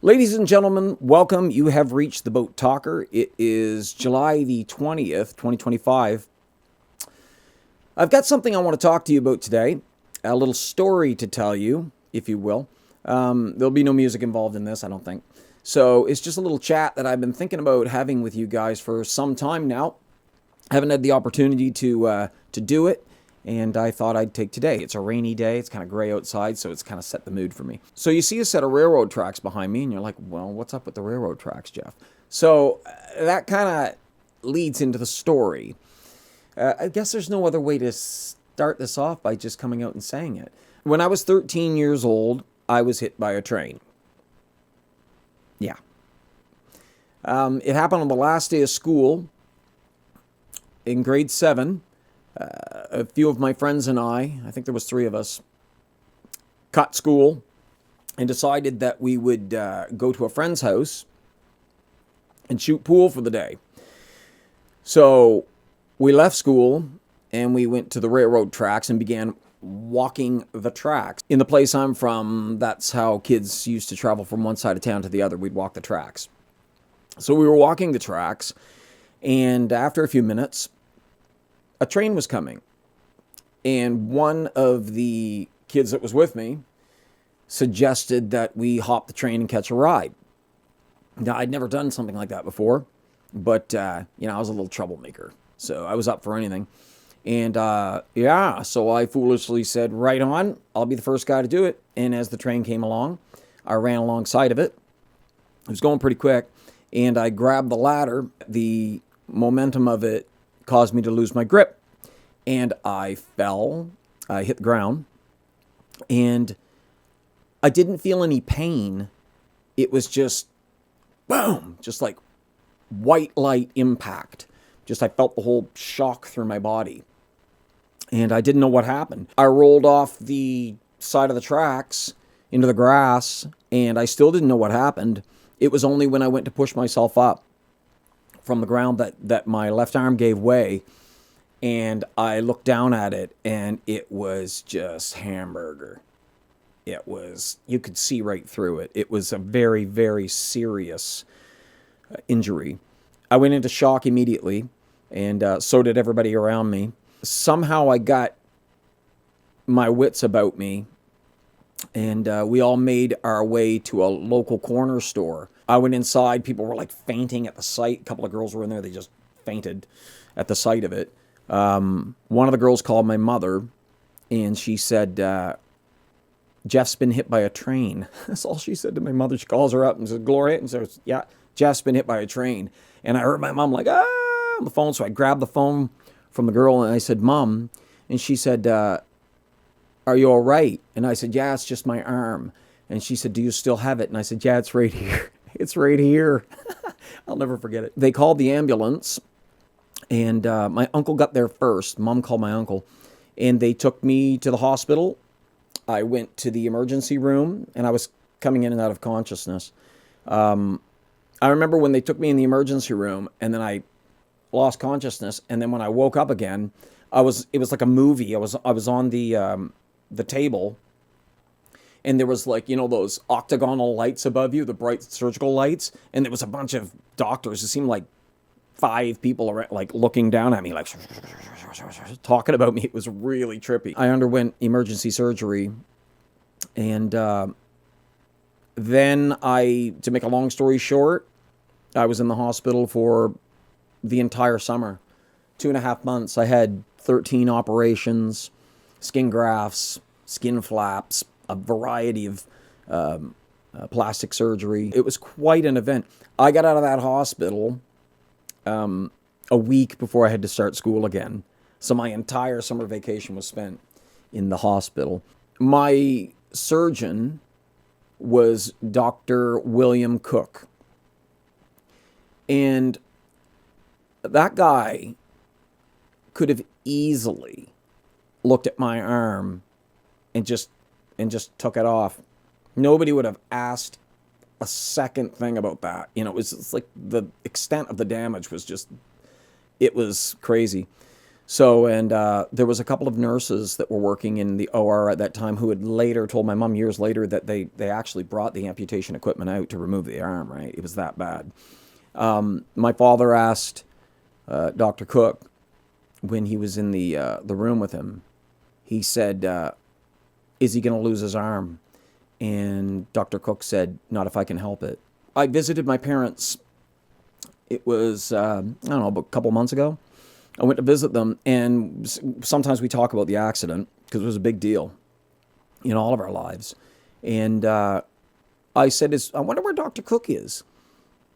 Ladies and gentlemen, welcome. You have reached the Boatrawker. It is July the 20th, 2025. I've got something I want to talk to you about today. A little story to tell you, if you will. There'll be no music involved in this, I don't think. So it's just a little chat that I've been thinking about having with you guys for some time now. I haven't had the opportunity to do it. And I thought I'd take today. It's a rainy day. It's kind of gray outside, so it's kind of set the mood for me. So you see a set of railroad tracks behind me, and you're like, well, what's up with the railroad tracks, Jeff? So that kind of leads into the story. I guess there's no other way to start this off by just coming out and saying it. When I was 13 years old, I was hit by a train. Yeah. It happened on the last day of school in grade 7. A few of my friends and I think there was 3 of us, cut school and decided that we would go to a friend's house and shoot pool for the day. So we left school and we went to the railroad tracks and began walking the tracks. In the place I'm from, that's how kids used to travel from one side of town to the other. We'd walk the tracks. So we were walking the tracks, and after a few minutes, a train was coming, and one of the kids that was with me suggested that we hop the train and catch a ride. Now, I'd never done something like that before, but, I was a little troublemaker, so I was up for anything. And, so I foolishly said, right on, I'll be the first guy to do it. And as the train came along, I ran alongside of it. It was going pretty quick, and I grabbed the ladder. The momentum of it caused me to lose my grip, and I fell. I hit the ground, and I didn't feel any pain. It was just boom, just like white light impact. Just I felt the whole shock through my body, and I didn't know what happened. I rolled off the side of the tracks into the grass, and I still didn't know what happened. It was only when I went to push myself up from the ground that my left arm gave way, and I looked down at it, and it was just hamburger. It was, you could see right through it. It was a very, very serious injury. I went into shock immediately, and so did everybody around me. Somehow I got my wits about me, and we all made our way to a local corner store. I went inside. People were like fainting at the sight. A couple of girls were in there. They just fainted at the sight of it. One of the girls called my mother, and she said, Jeff's been hit by a train. That's all she said to my mother. She calls her up and says, Gloria, and says, yeah, Jeff's been hit by a train. And I heard my mom like, on the phone. So I grabbed the phone from the girl, and I said, Mom. And she said, are you all right? And I said, yeah, it's just my arm. And she said, do you still have it? And I said, yeah, it's right here. It's right here. I'll never forget it. They called the ambulance, and my uncle got there first. Mom called my uncle, and they took me to the hospital. I went to the emergency room, and I was coming in and out of consciousness. I remember when they took me in the emergency room, and then I lost consciousness, and then when I woke up again, it was like a movie. I was on the table, and there was like, those octagonal lights above you, the bright surgical lights, and there was a bunch of doctors. It seemed like 5 people around, like looking down at me, like talking about me. It was really trippy. I underwent emergency surgery, and then to make a long story short, I was in the hospital for the entire summer, 2.5 months. I had 13 operations, skin grafts, skin flaps, a variety of plastic surgery. It was quite an event. I got out of that hospital a week before I had to start school again. So my entire summer vacation was spent in the hospital. My surgeon was Dr. William Cook. And that guy could have easily looked at my arm and just took it off. Nobody would have asked a second thing about that. It was just like the extent of the damage was just, it was crazy. So, and there was a couple of nurses that were working in the OR at that time who had later told my mom years later that they actually brought the amputation equipment out to remove the arm, right? It was that bad. My father asked Dr. Cook when he was in the room with him, he said, is he going to lose his arm? And Dr. Cook said, not if I can help it. I visited my parents, it was, I don't know, about a couple months ago. I went to visit them, and sometimes we talk about the accident because it was a big deal in all of our lives. And I said, I wonder where Dr. Cook is.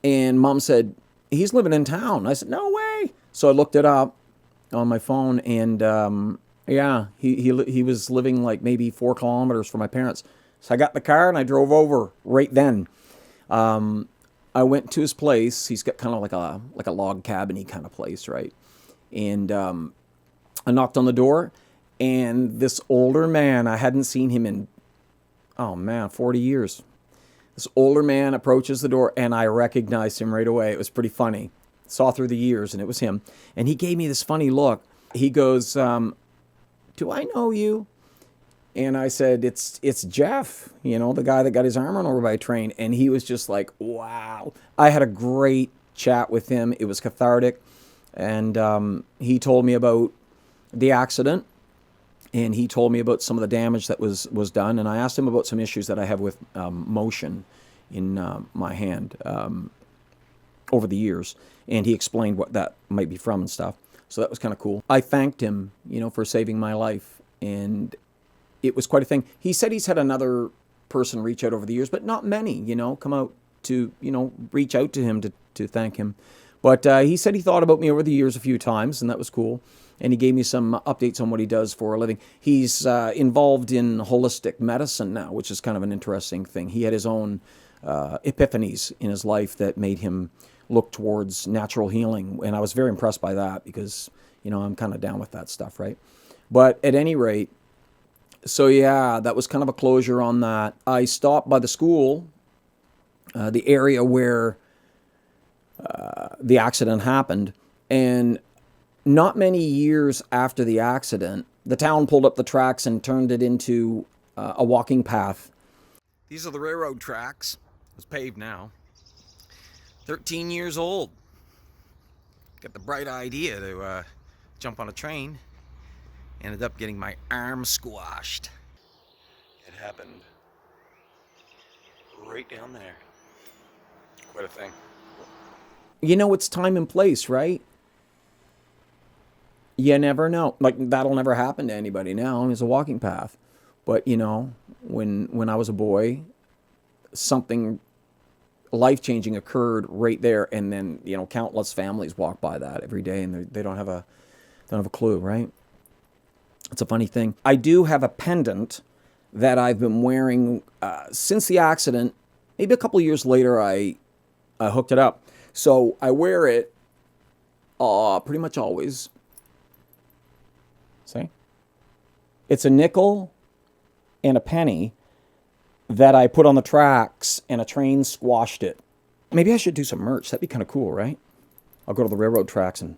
And Mom said, he's living in town. I said, no way. So I looked it up on my phone, and yeah, he was living like maybe 4 kilometers from my parents. So I got in the car and I drove over right then. I went to his place. He's got kind of like a log cabin-y kind of place, right? And I knocked on the door, and this older man, I hadn't seen him in, 40 years. This older man approaches the door, and I recognized him right away. It was pretty funny. Saw through the years, and it was him. And he gave me this funny look. He goes, do I know you? And I said, it's Jeff, the guy that got his arm run over by a train. And he was just like, wow. I had a great chat with him. It was cathartic. And he told me about the accident, and he told me about some of the damage that was done. And I asked him about some issues that I have with motion in my hand over the years. And he explained what that might be from and stuff. So that was kind of cool. I thanked him, for saving my life. And it was quite a thing. He said he's had another person reach out over the years, but not many, come out to, reach out to him to thank him. But he said he thought about me over the years a few times, and that was cool. And he gave me some updates on what he does for a living. He's involved in holistic medicine now, which is kind of an interesting thing. He had his own epiphanies in his life that made him look towards natural healing. And I was very impressed by that because, I'm kind of down with that stuff, right? But at any rate, so yeah, that was kind of a closure on that. I stopped by the school, the area where the accident happened, and not many years after the accident, the town pulled up the tracks and turned it into a walking path. These are the railroad tracks. It's paved now. 13 years old. Got the bright idea to jump on a train. Ended up getting my arm squashed. It happened right down there. Quite a thing. It's time and place, right? You never know. Like, that'll never happen to anybody now. It's a walking path. But, when I was a boy, something life-changing occurred right there, and then, countless families walk by that every day, and they don't have a clue, right? It's a funny thing. I do have a pendant that I've been wearing since the accident. Maybe a couple of years later, I hooked it up. So I wear it pretty much always. See? It's a nickel and a penny that I put on the tracks, and a train squashed it. Maybe I should do some merch. That'd be kind of cool, right? I'll go to the railroad tracks and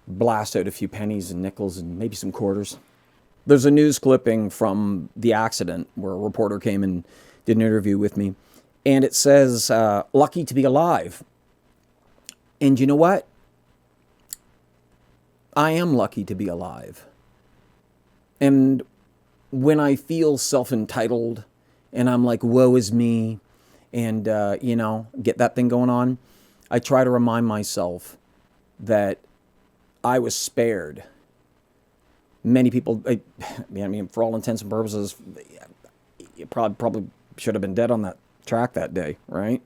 blast out a few pennies and nickels and maybe some quarters. There's a news clipping from the accident where a reporter came and did an interview with me. And it says, lucky to be alive. And you know what? I am lucky to be alive. And when I feel self-entitled and I'm like, woe is me, and, get that thing going on, I try to remind myself that I was spared. Many people, for all intents and purposes, you probably should have been dead on that track that day, right?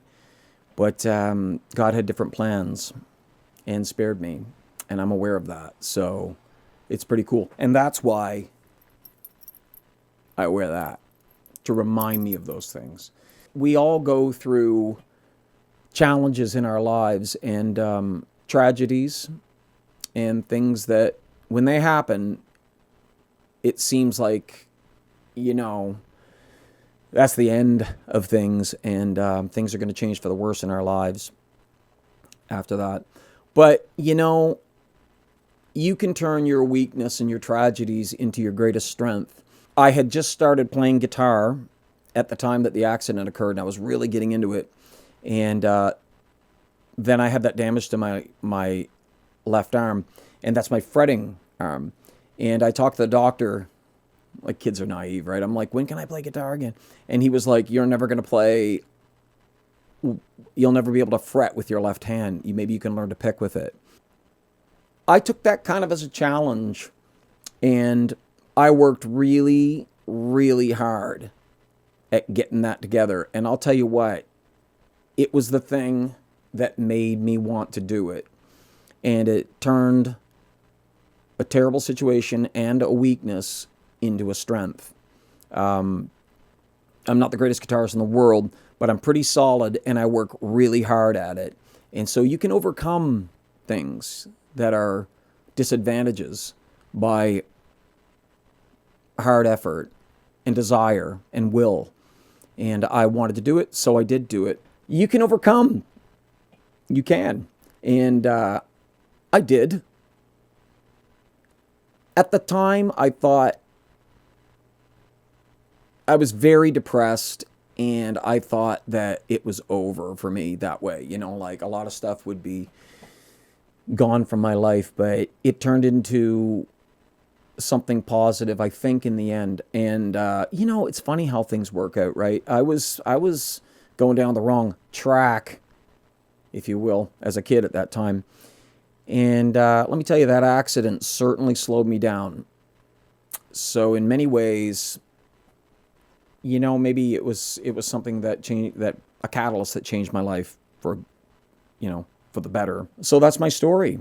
But God had different plans and spared me, and I'm aware of that. So it's pretty cool. And that's why I wear that, to remind me of those things. We all go through challenges in our lives and tragedies and things that, when they happen, it seems like, that's the end of things, and things are going to change for the worse in our lives after that. But, you you can turn your weakness and your tragedies into your greatest strength. I had just started playing guitar at the time that the accident occurred, and I was really getting into it. And then I had that damage to my left arm, and that's my fretting arm. And I talked to the doctor. Like, kids are naive, right? I'm like, when can I play guitar again? And he was like, you're never going to play, you'll never be able to fret with your left hand. Maybe you can learn to pick with it. I took that kind of as a challenge, and I worked really, really hard at getting that together. And I'll tell you what, it was the thing that made me want to do it. And it turned a terrible situation and a weakness into a strength. I'm not the greatest guitarist in the world, but I'm pretty solid, and I work really hard at it. And so you can overcome things that are disadvantages by hard effort and desire and will. And I wanted to do it, so I did do it. You can overcome. You can. And I did. At the time, I thought, I was very depressed, and I thought that it was over for me that way. You know, like a lot of stuff would be gone from my life, but it turned into something positive, I think, in the end. And, you know, it's funny how things work out, right? I was going down the wrong track, if you will, as a kid at that time. And let me tell you, that accident certainly slowed me down. So in many ways, you know, maybe it was something that changed, that a catalyst that changed my life for, you know, for the better. So that's my story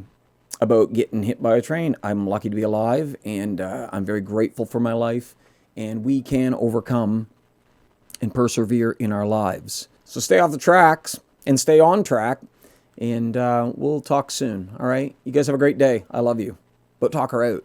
about getting hit by a train. I'm lucky to be alive, and I'm very grateful for my life, and we can overcome and persevere in our lives. So stay off the tracks and stay on track, and we'll talk soon. All right. You guys have a great day. I love you. Boatrawker out.